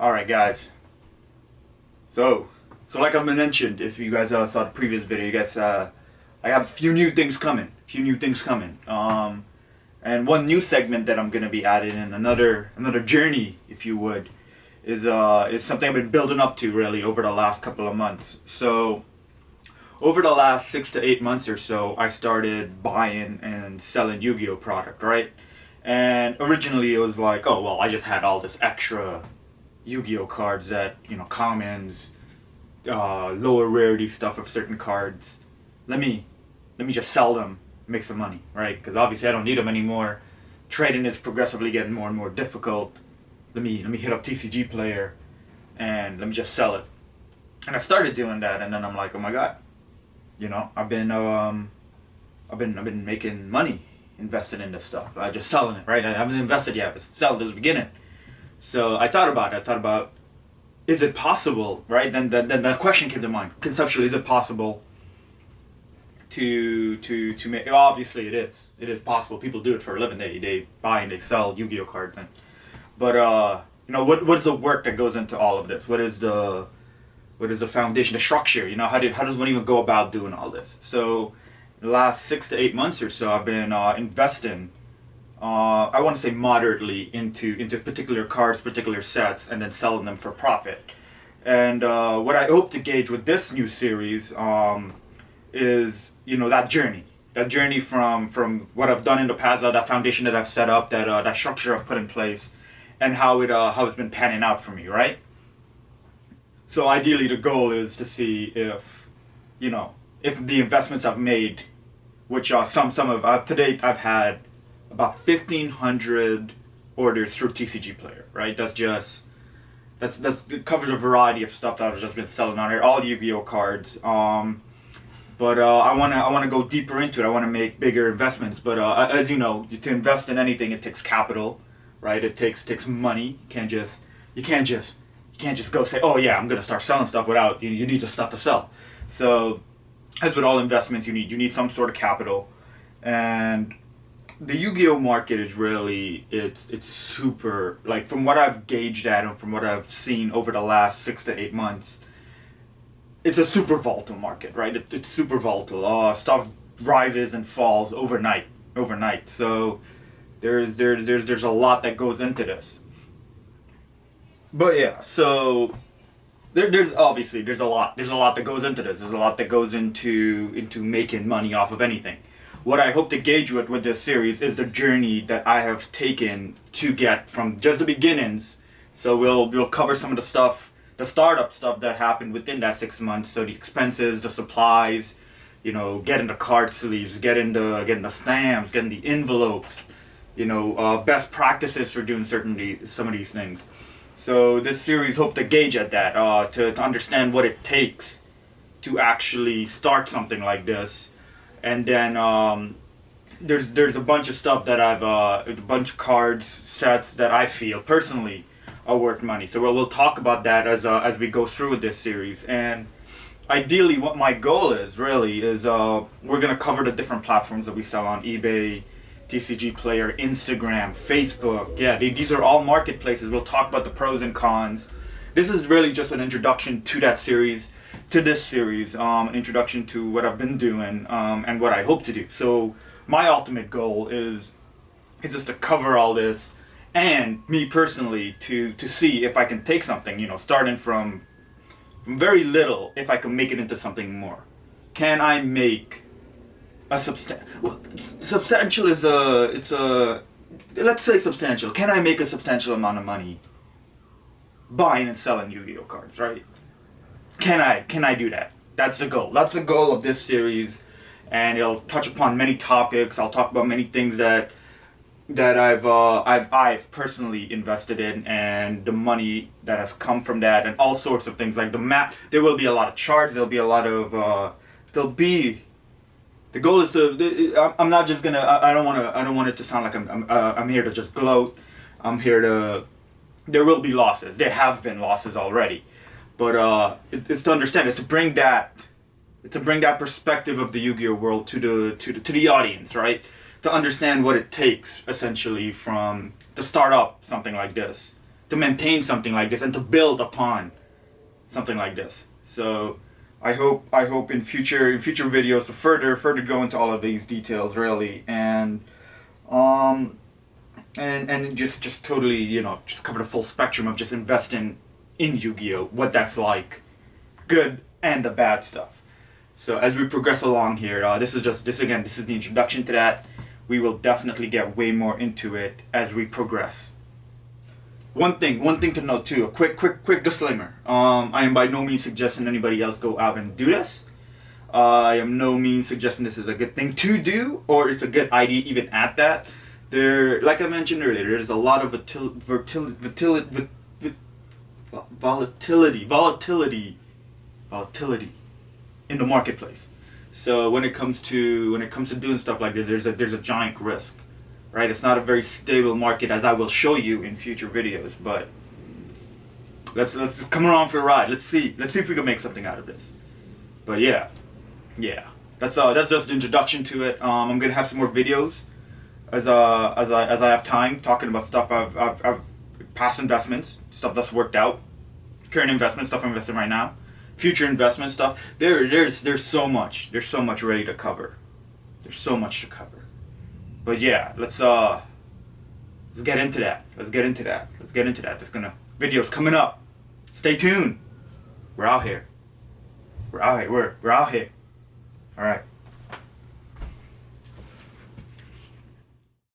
Alright guys, so like I mentioned, if you guys saw the previous video, you guys, I have a few new things coming, and one new segment that I'm going to be adding in, another journey, if you would, is something I've been building up to really over the last couple of months. So over the last 6 to 8 months or so, I started buying and selling Yu-Gi-Oh product, right? And originally it was like, oh well, I just had all this extra Yu-Gi-Oh cards that, commons, lower rarity stuff of certain cards. Let me just sell them, make some money, right? Because obviously I don't need them anymore. Trading is progressively getting more and more difficult. Let me hit up TCGplayer and let me just sell it. And I started doing that, and then I'm like, oh my god, I've been making money invested in this stuff. Just selling it, right? I haven't invested yet, but selling is the beginning. So I thought about, is it possible, right? Then the question came to mind. Conceptually, is it possible to make? Obviously, it is. It is possible. People do it for a living. They buy and they sell Yu-Gi-Oh cards. But what is the work that goes into all of this? What is the foundation, the structure? How does one even go about doing all this? So the last 6 to 8 months or so, I've been investing. I want to say moderately into particular cards, particular sets, and then selling them for profit. And what I hope to gauge with this new series is that journey from what I've done in the past, that foundation that I've set up, that structure I've put in place, and how it's been panning out for me, right? So ideally, the goal is to see if the investments I've made, which are some of to date, I've had about 1,500 orders through TCGplayer, right? It covers a variety of stuff that I've just been selling on here, all Yu-Gi-Oh cards. But I wanna go deeper into it. I wanna make bigger investments. But as you know, to invest in anything, it takes capital, right? It takes money. You can't just go say, oh yeah, I'm gonna start selling stuff without you need the stuff to sell. So as with all investments, you need some sort of capital. And the Yu-Gi-Oh market is really, it's super, like, from what I've gauged at and from what I've seen over the last 6 to 8 months, it's a super volatile market, right? It's super volatile. Stuff rises and falls overnight. So there's a lot that goes into this. But yeah, so there's a lot that goes into this. There's a lot that goes into making money off of anything. What I hope to gauge with this series is the journey that I have taken to get from just the beginnings. So we'll cover some of the stuff, the startup stuff that happened within that 6 months. So the expenses, the supplies, getting the card sleeves, getting the stamps, getting the envelopes, best practices for doing some of these things. So this series hope to gauge at that, to understand what it takes to actually start something like this. And then there's a bunch of stuff that a bunch of cards, sets that I feel personally are worth money. So we'll talk about that as we go through with this series. And ideally, what my goal is really is we're gonna cover the different platforms that we sell on: eBay, TCGplayer, Instagram, Facebook. Yeah, these are all marketplaces. We'll talk about the pros and cons. This is really just an introduction to that series. To this series, an introduction to what I've been doing and what I hope to do. So my ultimate goal is just to cover all this, and me personally to see if I can take something, starting from very little, if I can make it into something more. Can I make a substantial is let's say substantial. Can I make a substantial amount of money buying and selling Yu-Gi-Oh cards, right? Can I do that? That's the goal. That's the goal of this series, and it'll touch upon many topics. I'll talk about many things that I've personally invested in, and the money that has come from that, and all sorts of things like the map. There will be a lot of charts. There'll be a lot of the goal is to. I'm not just gonna. I don't want it to sound like I'm here to just gloat. I'm here to. There will be losses. There have been losses already. But it's to understand, it's to bring that perspective of the Yu-Gi-Oh world to the audience, right? To understand what it takes essentially to start up something like this, to maintain something like this and to build upon something like this. So I hope in future videos to further go into all of these details really, and just totally, you know, just cover the full spectrum of just investing in Yu-Gi-Oh, what that's like, good and the bad stuff. So as we progress along here, this is the introduction to that. We will definitely get way more into it as we progress. One thing to note too, a quick disclaimer. I am by no means suggesting anybody else go out and do this. I am no means suggesting this is a good thing to do, or it's a good idea even at that. There, like I mentioned earlier, there's a lot of volatility in the marketplace. So when it comes to doing stuff like this, there's a giant risk, right? It's not a very stable market, as I will show you in future videos. But let's just come along for the ride. Let's see if we can make something out of this. But yeah, that's just the introduction to it. I'm gonna have some more videos as I have time, talking about stuff I've past investments, stuff that's worked out, current investment stuff I'm investing right now, future investment stuff. There's so much ready to cover. There's so much to cover. But yeah, let's get into that. Let's get into that. There's videos coming up. Stay tuned. We're out here. We're out here. All right.